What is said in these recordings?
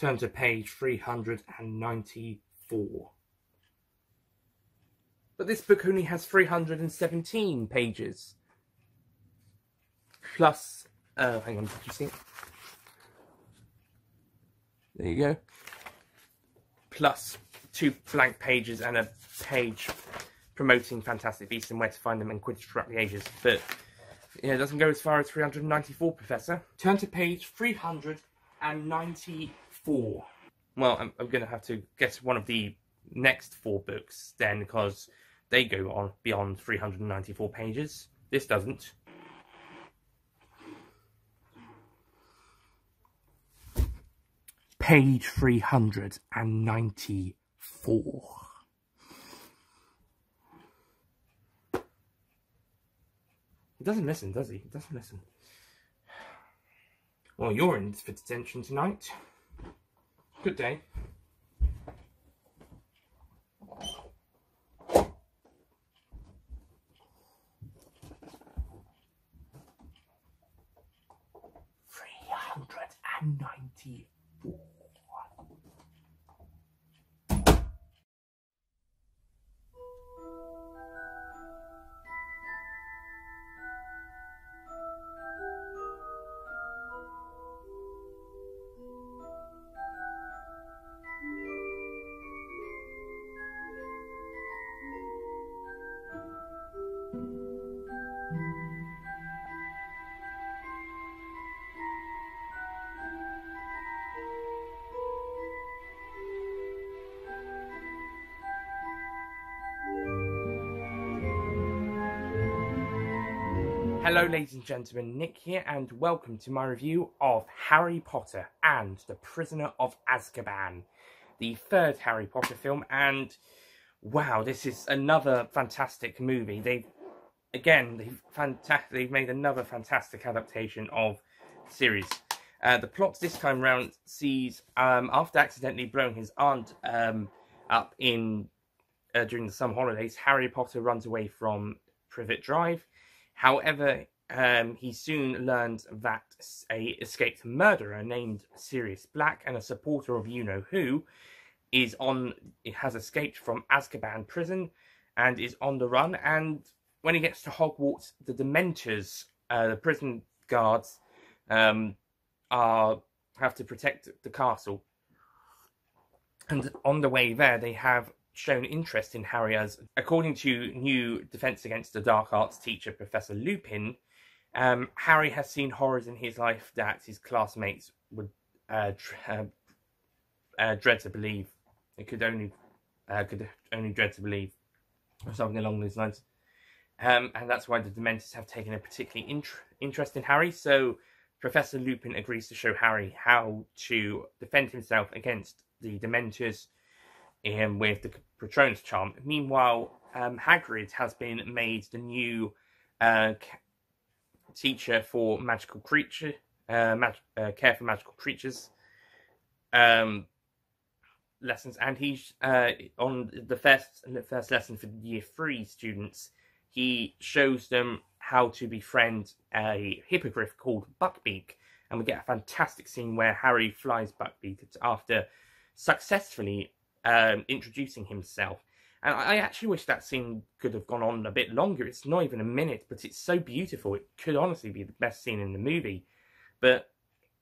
Turn to page 394. But this book only has 317 pages. Plus, hang on, did you see it? There you go. Plus 2 blank pages and a page promoting Fantastic Beasts and where to find them and Quidditch throughout the ages. But yeah, it doesn't go as far as 394, Professor. Turn to page 394. Well, I'm going to have to get one of the next 4 books then, because they go on beyond 394 pages. This doesn't. Page 394. He doesn't listen, does he? He doesn't listen. Well, you're in for detention tonight. Good day. $394. Hello ladies and gentlemen, Nick here and welcome to my review of Harry Potter and the Prisoner of Azkaban, the 3rd Harry Potter film. And wow, this is another fantastic movie. They've made another fantastic adaptation of the series. The plot this time round sees, after accidentally blowing his aunt up during the summer holidays, Harry Potter runs away from Privet Drive. However, he soon learns that a escaped murderer named Sirius Black and a supporter of you-know-who has escaped from Azkaban prison and is on the run. And when he gets to Hogwarts, the Dementors, the prison guards, have to protect the castle. And on the way there, they have shown interest in Harry as, according to new Defense Against the Dark Arts teacher, Professor Lupin, Harry has seen horrors in his life that his classmates would dread to believe. It could only dread to believe, or something along those lines. And that's why the Dementors have taken a particular interest in Harry. So Professor Lupin agrees to show Harry how to defend himself against the Dementors with the Patronus charm. Meanwhile, Hagrid has been made the new teacher for magical creature, care for magical creatures lessons, and he's on the first lesson for year 3 students. He shows them how to befriend a hippogriff called Buckbeak, and we get a fantastic scene where Harry flies Buckbeak after successfully introducing himself. And I actually wish that scene could have gone on a bit longer. It's not even a minute, but it's so beautiful. It could honestly be the best scene in the movie, but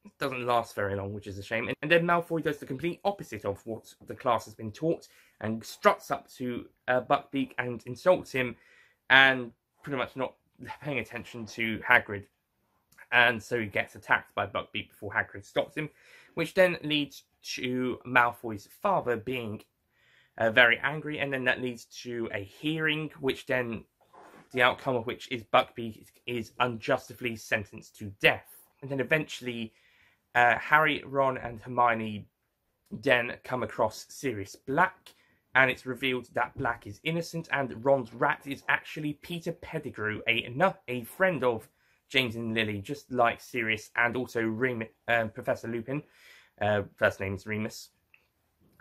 it doesn't last very long, which is a shame. And then Malfoy does the complete opposite of what the class has been taught and struts up to Buckbeak and insults him, and pretty much not paying attention to Hagrid. And so he gets attacked by Buckbeak before Hagrid stops him, which then leads to Malfoy's father being very angry, and then that leads to a hearing, which then, the outcome of which is Buckbeak is unjustly sentenced to death. And then eventually, Harry, Ron, and Hermione then come across Sirius Black, and it's revealed that Black is innocent, and Ron's rat is actually Peter Pettigrew, a friend of James and Lily, just like Sirius, and also Professor Lupin. First name is Remus.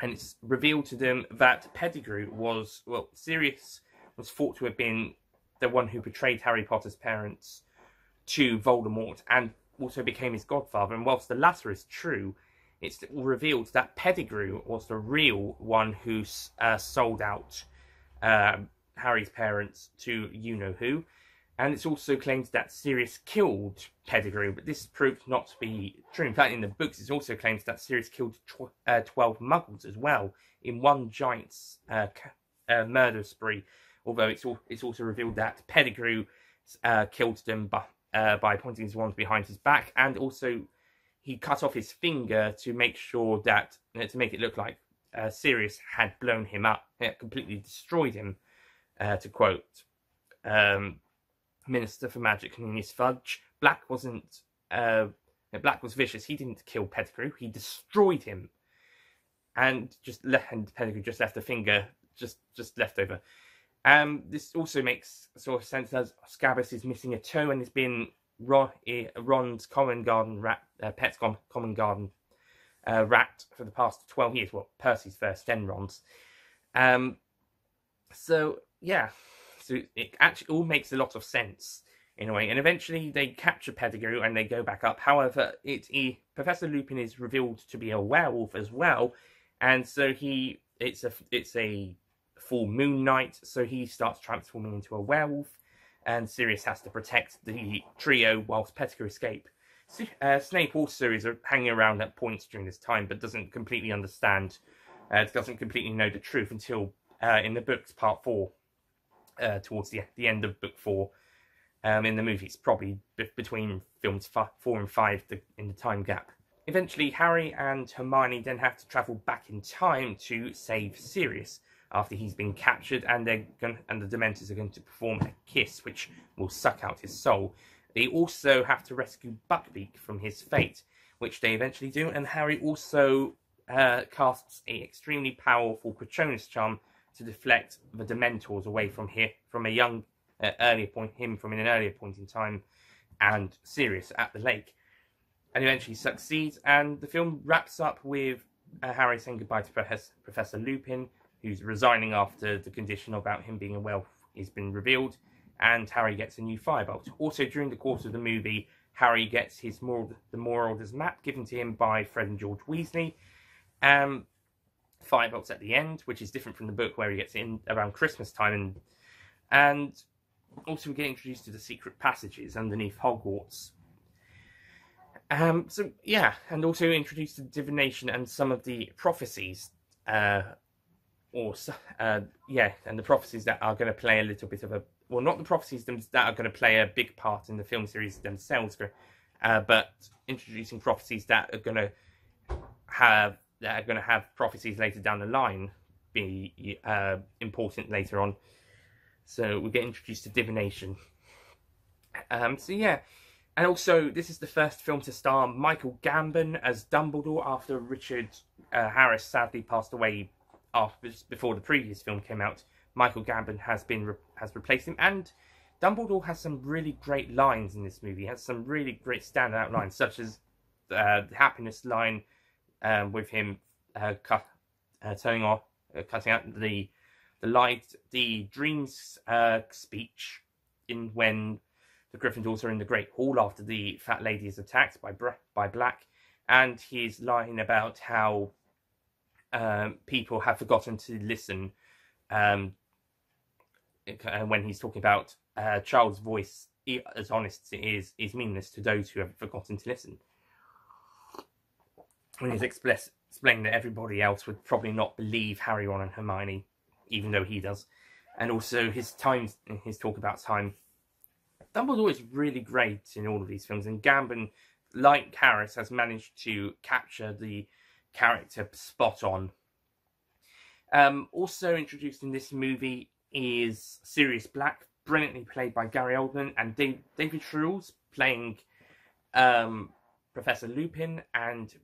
And it's revealed to them that Pettigrew was, well, Sirius was thought to have been the one who betrayed Harry Potter's parents to Voldemort and also became his godfather. And whilst the latter is true, it's revealed that Pettigrew was the real one who sold out Harry's parents to you-know-who. And it's also claimed that Sirius killed Pettigrew, but this proved not to be true. In fact, in the books, it's also claimed that Sirius killed 12 muggles as well in one giant murder spree. Although it's also revealed that Pettigrew killed them by pointing his wand behind his back, and also he cut off his finger to make sure that, to make it look like Sirius had blown him up, completely destroyed him. To quote Minister for Magic Cornelius Fudge, Black was vicious. He didn't kill Pettigrew, he destroyed him, and Pettigrew just left a finger, just left over. This also makes sort of sense as Scabbers is missing a toe and has been Ron's common garden rat, pet's common garden rat for the past 12 years. Well, Percy's first, then Ron's. So yeah, so it actually all makes a lot of sense in a way. And eventually they capture Pettigrew and they go back up. However, Professor Lupin is revealed to be a werewolf as well, and so it's a full moon night, so he starts transforming into a werewolf, and Sirius has to protect the trio whilst Pettigrew escape. Snape also is hanging around at points during this time, but doesn't completely understand, doesn't completely know the truth until in the books, part 4, towards the end of book 4. In the movies, probably between films 4 and 5 in the time gap. Eventually, Harry and Hermione then have to travel back in time to save Sirius after he's been captured, and the Dementors are going to perform a kiss, which will suck out his soul. They also have to rescue Buckbeak from his fate, which they eventually do, and Harry also casts an extremely powerful Patronus charm to deflect the Dementors away from an earlier point in time, and Sirius at the lake, and eventually succeeds. And the film wraps up with Harry saying goodbye to Professor Lupin, who's resigning after the condition about him being a werewolf has been revealed, and Harry gets a new firebolt. Also, during the course of the movie, Harry gets the Marauders map given to him by Fred and George Weasley. Firebolts at the end, which is different from the book where he gets in around Christmas time, and also we get introduced to the secret passages underneath Hogwarts. So yeah, and also introduced to divination and some of the prophecies, and the prophecies that are going to play a little bit of a, well, not the prophecies that are going to play a big part in the film series themselves, but introducing prophecies that are going to have prophecies later down the line be important later on. So we get introduced to divination. So yeah, and also this is the first film to star Michael Gambon as Dumbledore after Richard Harris sadly passed away before the previous film came out. Michael Gambon has replaced him, and Dumbledore has some really great lines in this movie. He has some really great standout lines, such as the happiness line with him cutting out the dreams speech when the Gryffindors are in the Great Hall after the Fat Lady is attacked by Black, and his line about how people have forgotten to listen when he's talking about Charles' voice, as honest as it is meaningless to those who have forgotten to listen. When he's explaining that everybody else would probably not believe Harry, Ron and Hermione, even though he does. And also his talk about time. Dumbledore is really great in all of these films, and Gambon, like Harris, has managed to capture the character spot on. Also introduced in this movie is Sirius Black, brilliantly played by Gary Oldman, and David Schruels playing Professor Lupin, and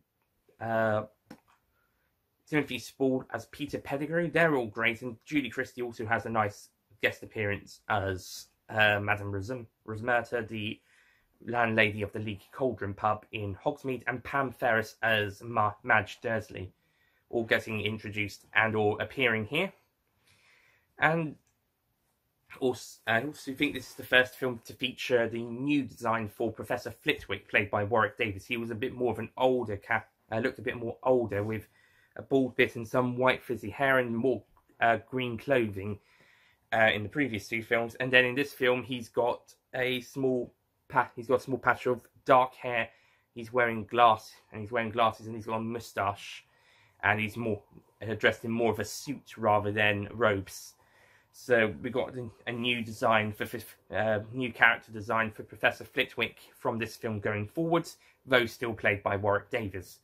Timothy Spall as Peter Pettigrew. They're all great, and Julie Christie also has a nice guest appearance as Madame Rosmerta, the landlady of the Leaky Cauldron pub in Hogsmeade, and Pam Ferris as Madge Dursley, all getting introduced and all appearing here. And also, I also think this is the first film to feature the new design for Professor Flitwick, played by Warwick Davis. He was a bit more of an older looked a bit more older, with a bald bit and some white frizzy hair and more green clothing in the previous 2 films. And then in this film, he's got a small patch of dark hair. He's wearing glasses, and he's got a moustache, and he's more dressed in more of a suit rather than robes. So we got a new character design for Professor Flitwick from this film going forwards, though still played by Warwick Davis.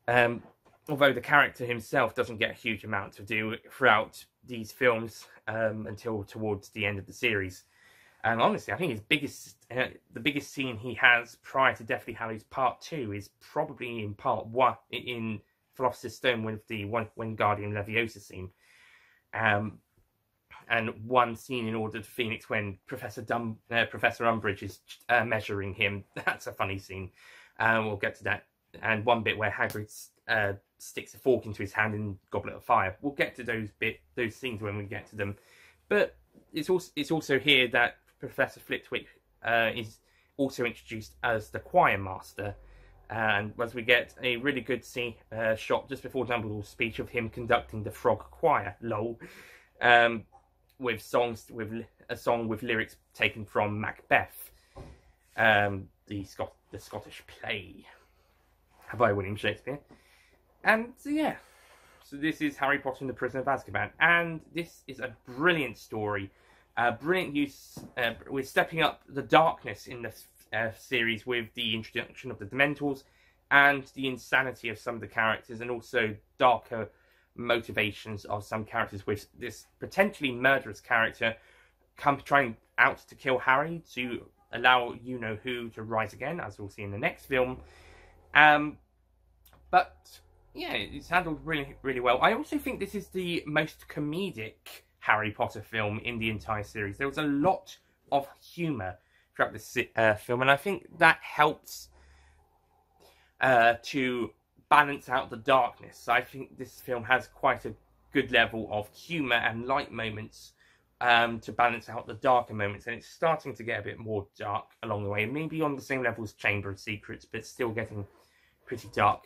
Although the character himself doesn't get a huge amount to do throughout these films until towards the end of the series. And honestly, I think the biggest scene he has prior to Deathly Hallows Part 2 is probably in Part 1, in Philosopher's Stone, with the Wingardium Leviosa scene. And one scene in Order of the Phoenix when Professor Umbridge is measuring him. That's a funny scene. We'll get to that. And one bit where Hagrid sticks a fork into his hand in Goblet of Fire. We'll get to those scenes when we get to them. But it's also here that Professor Flitwick is also introduced as the choir master. And as we get a really good shot just before Dumbledore's speech of him conducting the Frog Choir, lol, with a song with lyrics taken from Macbeth, the Scottish play by William Shakespeare. And so yeah, so this is Harry Potter and the Prisoner of Azkaban, and this is a brilliant story, brilliant use. We're stepping up the darkness in this series with the introduction of the Dementors and the insanity of some of the characters, and also darker motivations of some characters, with this potentially murderous character trying out to kill Harry to allow you-know-who to rise again, as we'll see in the next film. But yeah, it's handled really, really well. I also think this is the most comedic Harry Potter film in the entire series. There was a lot of humour throughout this film, and I think that helps to balance out the darkness. I think this film has quite a good level of humour and light moments to balance out the darker moments, and it's starting to get a bit more dark along the way, maybe on the same level as Chamber of Secrets, but still getting pretty dark.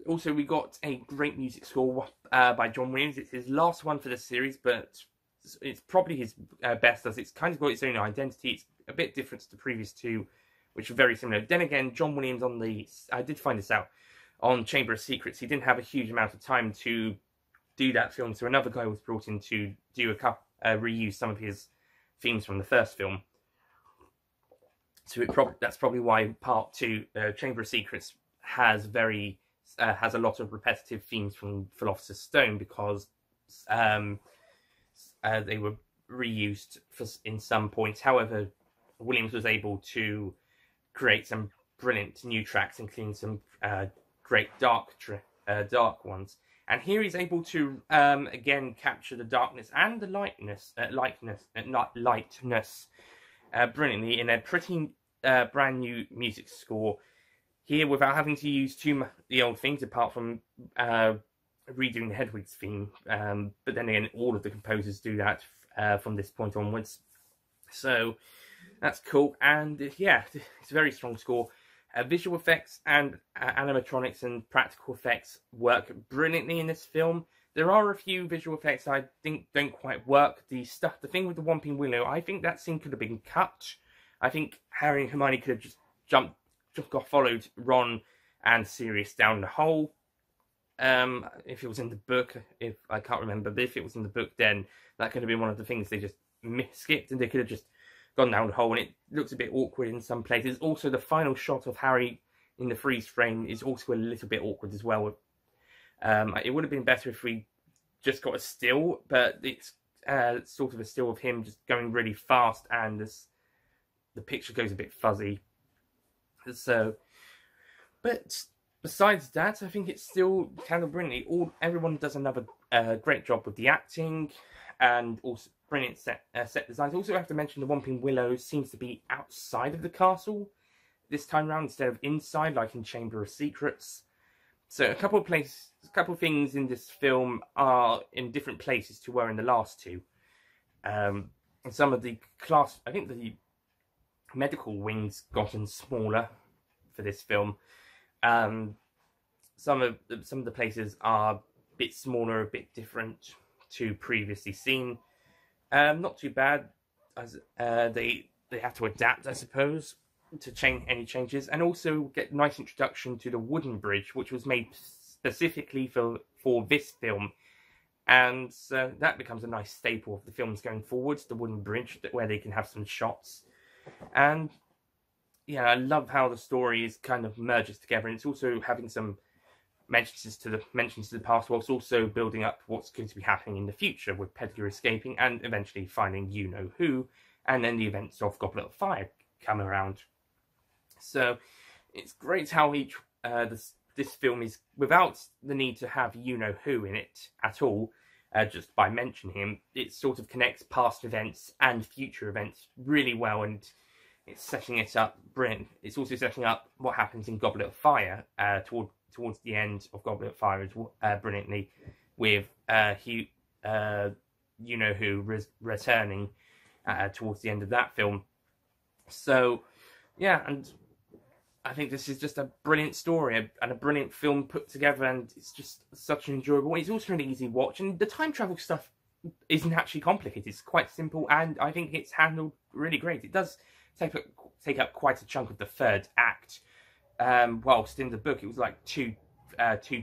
Also, we got a great music score by John Williams. It's his last one for the series, but it's probably his best, as it's kind of got its own identity. It's a bit different to the previous 2, which are very similar. Then again, John Williams I did find this out, on Chamber of Secrets, he didn't have a huge amount of time to do that film, so another guy was brought in to do reuse some of his themes from the first film. So that's probably why Part 2, Chamber of Secrets, has a lot of repetitive themes from Philosopher's Stone, because they were reused in some points. However, Williams was able to create some brilliant new tracks, including some great dark ones. And here he's able to again capture the darkness and the lightness brilliantly in a pretty brand new music score here, without having to use the old things, apart from redoing the Hedwig's theme. But then again, all of the composers do that from this point onwards. So that's cool. And yeah, it's a very strong score. Visual effects and animatronics and practical effects work brilliantly in this film. There are a few visual effects I think don't quite work. The thing with the Whomping Willow, I think that scene could have been cut. I think Harry and Hermione could have just followed Ron and Sirius down the hole. If it was in the book, I can't remember, but if it was in the book, then that could have been one of the things they just skipped, and they could have just gone down the hole, and it looks a bit awkward in some places. Also, the final shot of Harry in the freeze frame is also a little bit awkward as well. It would have been better if we just got a still, but it's sort of a still of him just going really fast, and the picture goes a bit fuzzy. So, but besides that, I think it's still kind of brilliantly. Everyone does another great job with the acting, and also brilliant set designs. Also, I have to mention the Whomping Willow seems to be outside of the castle this time round instead of inside, like in Chamber of Secrets. So a couple of things in this film are in different places to where in the last 2. And some of the I think the medical wings gotten smaller for this film. Some of the places are a bit smaller, a bit different to previously seen. Not too bad, as they have to adapt, I suppose, to change any changes, and also get a nice introduction to the wooden bridge, which was made specifically for this film. And that becomes a nice staple of the films going forwards, the wooden bridge, where they can have some shots. And yeah, I love how the story is kind of merges together, and it's also having some mentions to the past, whilst also building up what's going to be happening in the future, with Pettigrew escaping and eventually finding you-know-who, and then the events of Goblet of Fire come around. So it's great how this film is, without the need to have you-know-who in it at all, just by mentioning him, it sort of connects past events and future events really well, and it's setting it up brilliant. It's also setting up what happens in Goblet of Fire towards the end of Goblet of Fire brilliantly, with you-know-who returning towards the end of that film. So yeah, and I think this is just a brilliant story and a brilliant film put together, and it's just such an enjoyable one. It's also an easy watch, and the time travel stuff isn't actually complicated. It's quite simple, and I think it's handled really great. It does take up quite a chunk of the third act, whilst in the book it was like two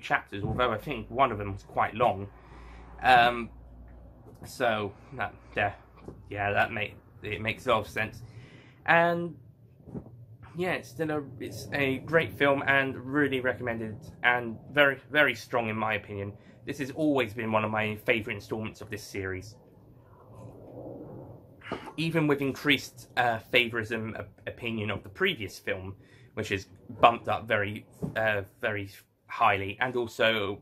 chapters, although I think one of them was quite long. So that makes a lot of sense. And yeah, it's a great film and really recommended, and very, very strong in my opinion. This has always been one of my favourite installments of this series. Even with increased favourism opinion of the previous film, which is bumped up very, very highly, and also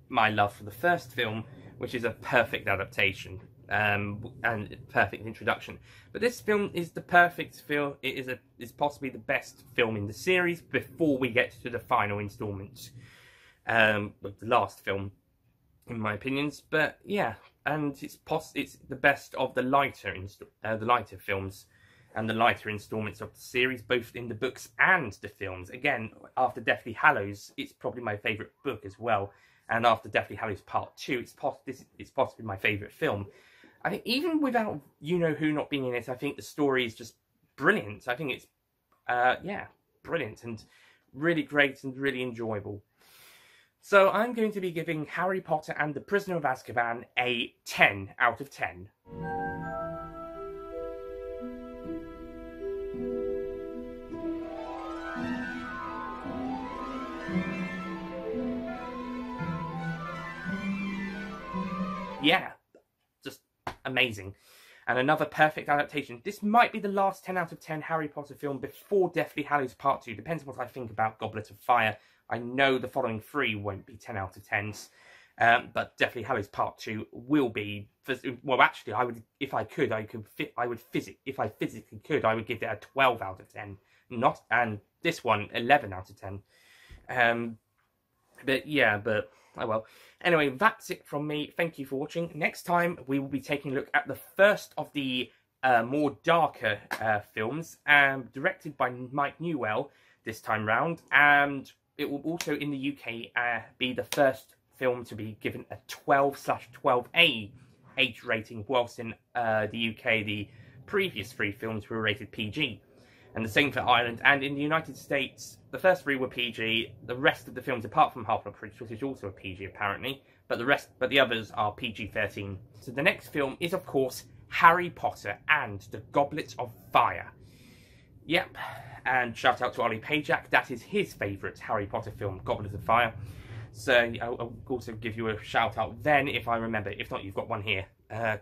my love for the first film, which is a perfect adaptation. And perfect introduction, but this film is the perfect film. It is possibly the best film in the series before we get to the final installment, with the last film, in my opinions. But yeah, and it's the best of the lighter films and the lighter installments of the series, both in the books and the films. Again, after Deathly Hallows, it's probably my favourite book as well, and after Deathly Hallows Part 2, it's possibly my favourite film. I think even without you-know-who not being in it, I think the story is just brilliant. I think it's, brilliant and really great and really enjoyable. So I'm going to be giving Harry Potter and the Prisoner of Azkaban a 10 out of 10. Yeah. Amazing. And another perfect adaptation. This might be the last 10 out of 10 Harry Potter film before Deathly Hallows Part 2. Depends on what I think about Goblet of Fire. I know the following 3 won't be 10 out of 10s. But Deathly Hallows Part 2 will be. Well, actually, if I physically could, I would give it a 12 out of 10. And this one, 11 out of 10. Oh well. Anyway, that's it from me. Thank you for watching. Next time, we will be taking a look at the first of the more darker films, directed by Mike Newell this time round. And it will also, in the UK, be the first film to be given a 12/12A age rating, whilst in the UK, the previous 3 films were rated PG. And the same for Ireland, and in the United States, the first 3 were PG. The rest of the films, apart from Half-Blood Prince, which is also a PG apparently, but the others are PG-13. So the next film is, of course, Harry Potter and the Goblet of Fire. Yep, and shout out to Ollie Pajak. That is his favourite Harry Potter film, Goblet of Fire. So I'll also give you a shout out then if I remember. If not, you've got one here.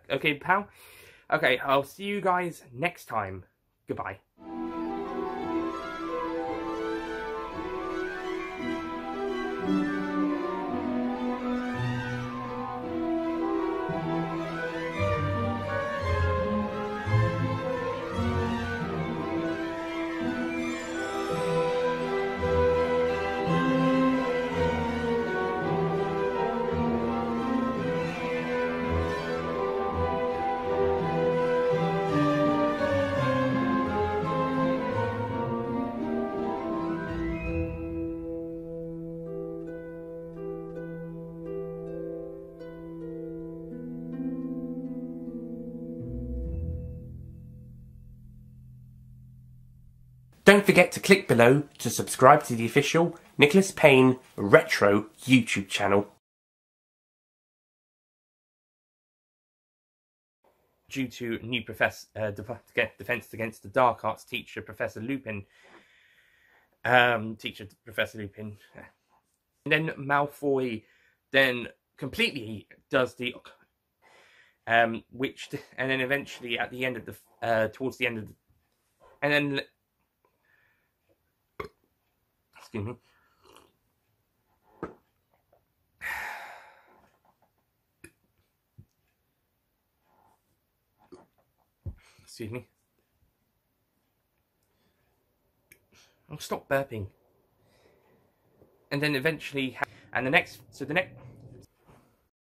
Okay, pal. Okay, I'll see you guys next time. Goodbye. Don't forget to click below to subscribe to the official Nicholas Payne Retro YouTube channel. Due to new defense against the dark arts teacher, Professor Lupin. And then Malfoy then completely does the and then eventually at the end of the towards the end of the, and then excuse me. Excuse me. I'll stop burping. And then eventually, and the next